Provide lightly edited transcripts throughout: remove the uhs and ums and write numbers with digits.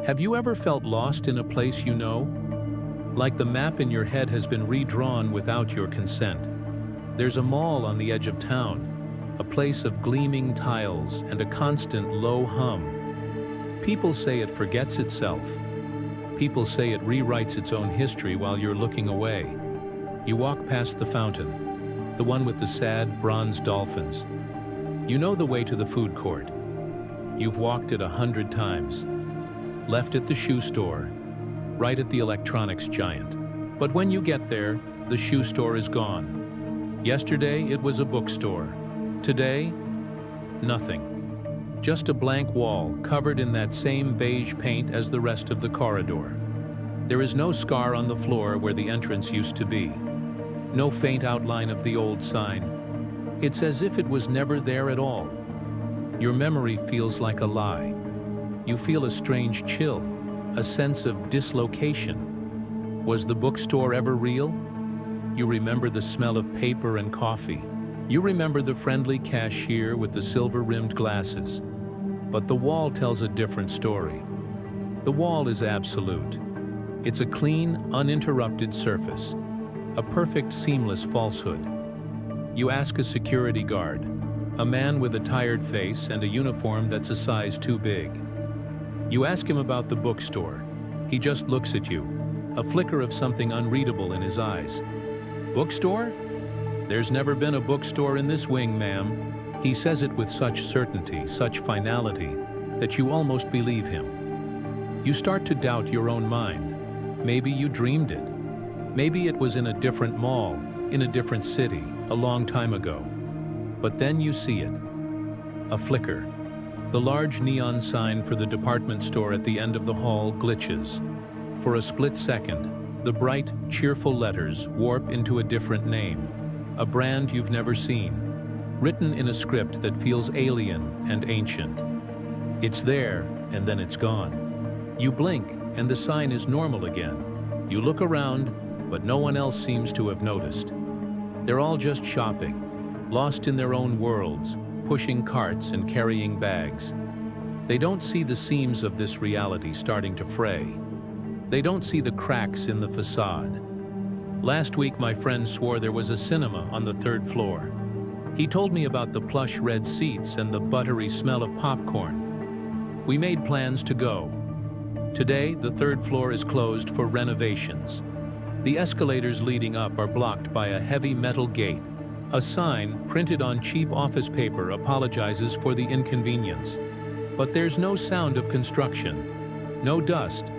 Have you ever felt lost in a place you know? Like the map in your head has been redrawn without your consent. There's a mall on the edge of town, a place of gleaming tiles and a constant low hum. People say it forgets itself. People say it rewrites its own history while you're looking away. You walk past the fountain, the one with the sad bronze dolphins. You know the way to the food court. You've walked it 100 times. Left at the shoe store, right at the electronics giant. But when you get there, the shoe store is gone. Yesterday, it was a bookstore. Today, nothing. Just a blank wall covered in that same beige paint as the rest of the corridor. There is no scar on the floor where the entrance used to be. No faint outline of the old sign. It's as if it was never there at all. Your memory feels like a lie. You feel a strange chill, a sense of dislocation. Was the bookstore ever real? You remember the smell of paper and coffee. You remember the friendly cashier with the silver-rimmed glasses. But the wall tells a different story. The wall is absolute. It's a clean, uninterrupted surface, a perfect, seamless falsehood. You ask a security guard, a man with a tired face and a uniform that's a size too big. You ask him about the bookstore. He just looks at you, a flicker of something unreadable in his eyes. Bookstore? There's never been a bookstore in this wing, ma'am. He says it with such certainty, such finality, that you almost believe him. You start to doubt your own mind. Maybe you dreamed it. Maybe it was in a different mall, in a different city, a long time ago. But then you see it. A flicker. The large neon sign for the department store at the end of the hall glitches. For a split second, the bright, cheerful letters warp into a different name, a brand you've never seen, written in a script that feels alien and ancient. It's there, and then it's gone. You blink, and the sign is normal again. You look around, but no one else seems to have noticed. They're all just shopping, lost in their own worlds, pushing carts and carrying bags. They don't see the seams of this reality starting to fray. They don't see the cracks in the facade. Last week, my friend swore there was a cinema on the 3rd floor. He told me about the plush red seats and the buttery smell of popcorn. We made plans to go. Today, the 3rd floor is closed for renovations. The escalators leading up are blocked by a heavy metal gate. A sign, printed on cheap office paper, apologizes for the inconvenience. But there's no sound of construction, no dust,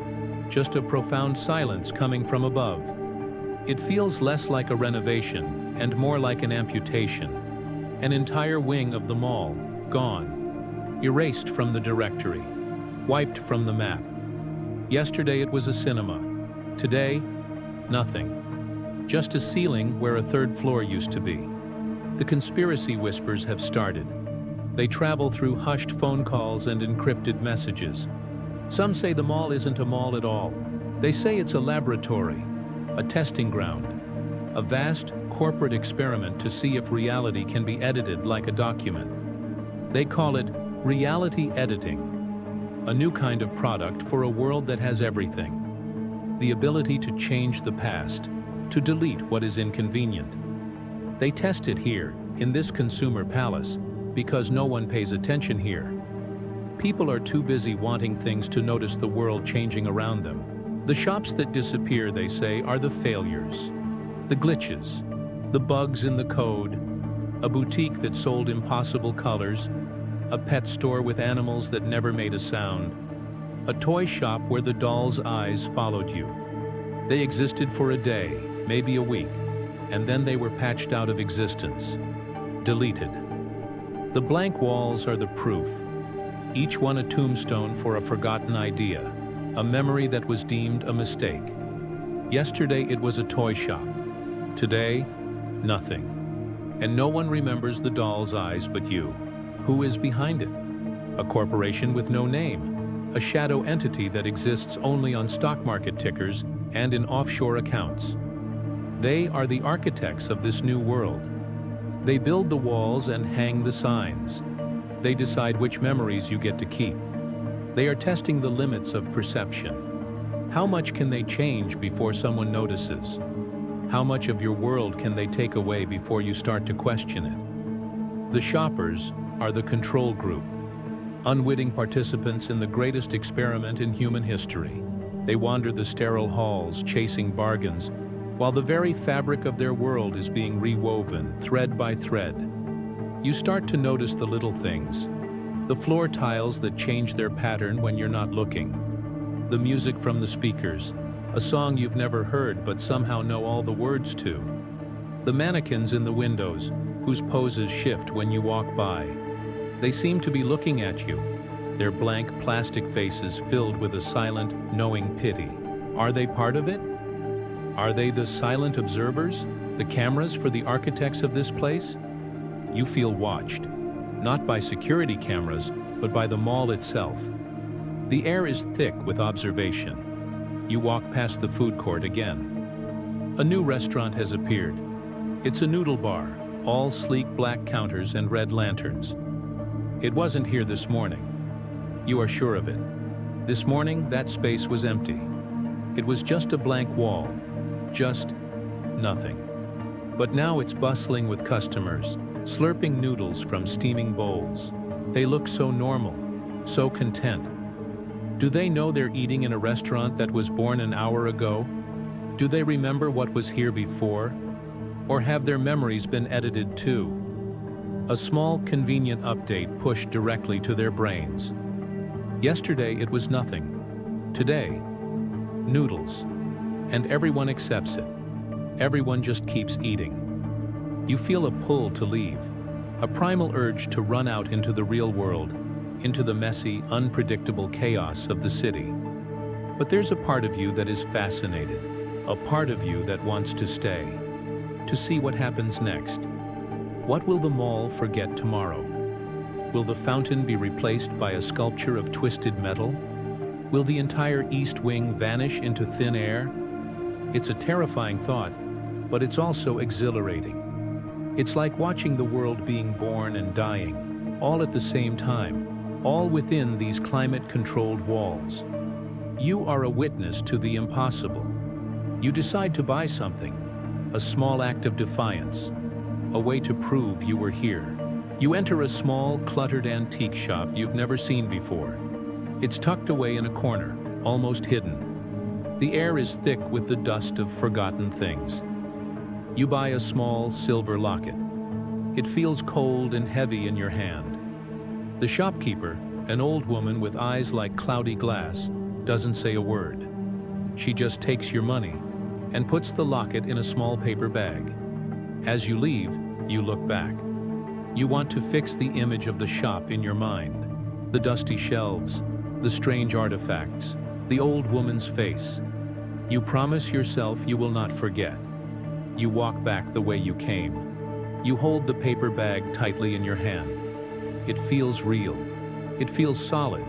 just a profound silence coming from above. It feels less like a renovation and more like an amputation. An entire wing of the mall, gone, erased from the directory, wiped from the map. Yesterday it was a cinema. Today, nothing. Just a ceiling where a 3rd floor used to be. The conspiracy whispers have started. They travel through hushed phone calls and encrypted messages. Some say the mall isn't a mall at all. They say it's a laboratory, a testing ground, a vast corporate experiment to see if reality can be edited like a document. They call it reality editing, a new kind of product for a world that has everything. The ability to change the past, to delete what is inconvenient. They test it here, in this consumer palace, because no one pays attention here. People are too busy wanting things to notice the world changing around them. The shops that disappear, they say, are the failures, the glitches, the bugs in the code, a boutique that sold impossible colors, a pet store with animals that never made a sound, a toy shop where the doll's eyes followed you. They existed for a day, maybe a week, and then they were patched out of existence, deleted. The blank walls are the proof, each one a tombstone for a forgotten idea, a memory that was deemed a mistake. Yesterday it was a toy shop. Today, nothing. And no one remembers the doll's eyes but you. Who is behind it? A corporation with no name, a shadow entity that exists only on stock market tickers and in offshore accounts. They are the architects of this new world. They build the walls and hang the signs. They decide which memories you get to keep. They are testing the limits of perception. How much can they change before someone notices? How much of your world can they take away before you start to question it? The shoppers are the control group, unwitting participants in the greatest experiment in human history. They wander the sterile halls, chasing bargains, while the very fabric of their world is being rewoven, thread by thread. You start to notice the little things, the floor tiles that change their pattern when you're not looking, the music from the speakers, a song you've never heard but somehow know all the words to, the mannequins in the windows, whose poses shift when you walk by. They seem to be looking at you, their blank plastic faces filled with a silent, knowing pity. Are they part of it? Are they the silent observers, the cameras for the architects of this place? You feel watched, not by security cameras, but by the mall itself. The air is thick with observation. You walk past the food court again. A new restaurant has appeared. It's a noodle bar, all sleek black counters and red lanterns. It wasn't here this morning. You are sure of it. This morning, that space was empty. It was just a blank wall, just nothing. But now it's bustling with customers, slurping noodles from steaming bowls. They look so normal, so content. Do they know they're eating in a restaurant that was born an hour ago? Do they remember what was here before? Or have their memories been edited too? A small, convenient update pushed directly to their brains. Yesterday it was nothing. Today, noodles. And everyone accepts it. Everyone just keeps eating. You feel a pull to leave, a primal urge to run out into the real world, into the messy, unpredictable chaos of the city. But there's a part of you that is fascinated, a part of you that wants to stay, to see what happens next. What will the mall forget tomorrow? Will the fountain be replaced by a sculpture of twisted metal? Will the entire East Wing vanish into thin air? It's a terrifying thought, but it's also exhilarating. It's like watching the world being born and dying, all at the same time, all within these climate-controlled walls. You are a witness to the impossible. You decide to buy something, a small act of defiance, a way to prove you were here. You enter a small, cluttered antique shop you've never seen before. It's tucked away in a corner, almost hidden. The air is thick with the dust of forgotten things. You buy a small silver locket. It feels cold and heavy in your hand. The shopkeeper, an old woman with eyes like cloudy glass, doesn't say a word. She just takes your money and puts the locket in a small paper bag. As you leave, you look back. You want to fix the image of the shop in your mind. The dusty shelves, the strange artifacts, the old woman's face. You promise yourself you will not forget. You walk back the way you came. You hold the paper bag tightly in your hand. It feels real. It feels solid.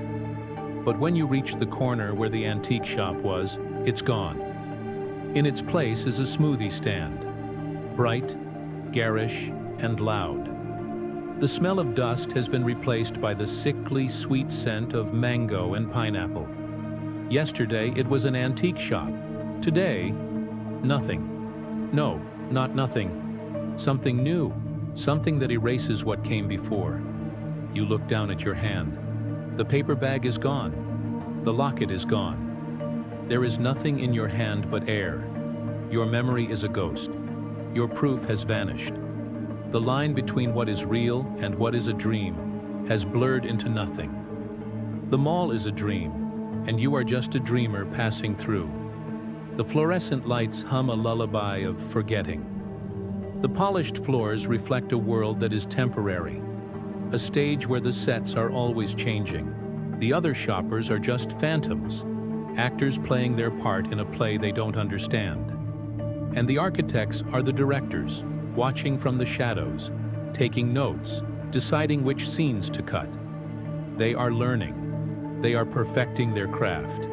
But when you reach the corner where the antique shop was, it's gone. In its place is a smoothie stand. Bright, garish, and loud. The smell of dust has been replaced by the sickly, sweet scent of mango and pineapple. Yesterday, it was an antique shop. Today, nothing. No, not nothing. Something new. Something that erases what came before. You look down at your hand. The paper bag is gone. The locket is gone. There is nothing in your hand but air. Your memory is a ghost. Your proof has vanished. The line between what is real and what is a dream has blurred into nothing. The mall is a dream, and you are just a dreamer passing through. The fluorescent lights hum a lullaby of forgetting. The polished floors reflect a world that is temporary, a stage where the sets are always changing. The other shoppers are just phantoms, actors playing their part in a play they don't understand. And the architects are the directors, watching from the shadows, taking notes, deciding which scenes to cut. They are learning. They are perfecting their craft.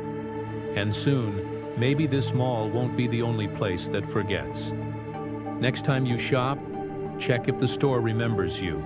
And soon, maybe this mall won't be the only place that forgets. Next time you shop, check if the store remembers you.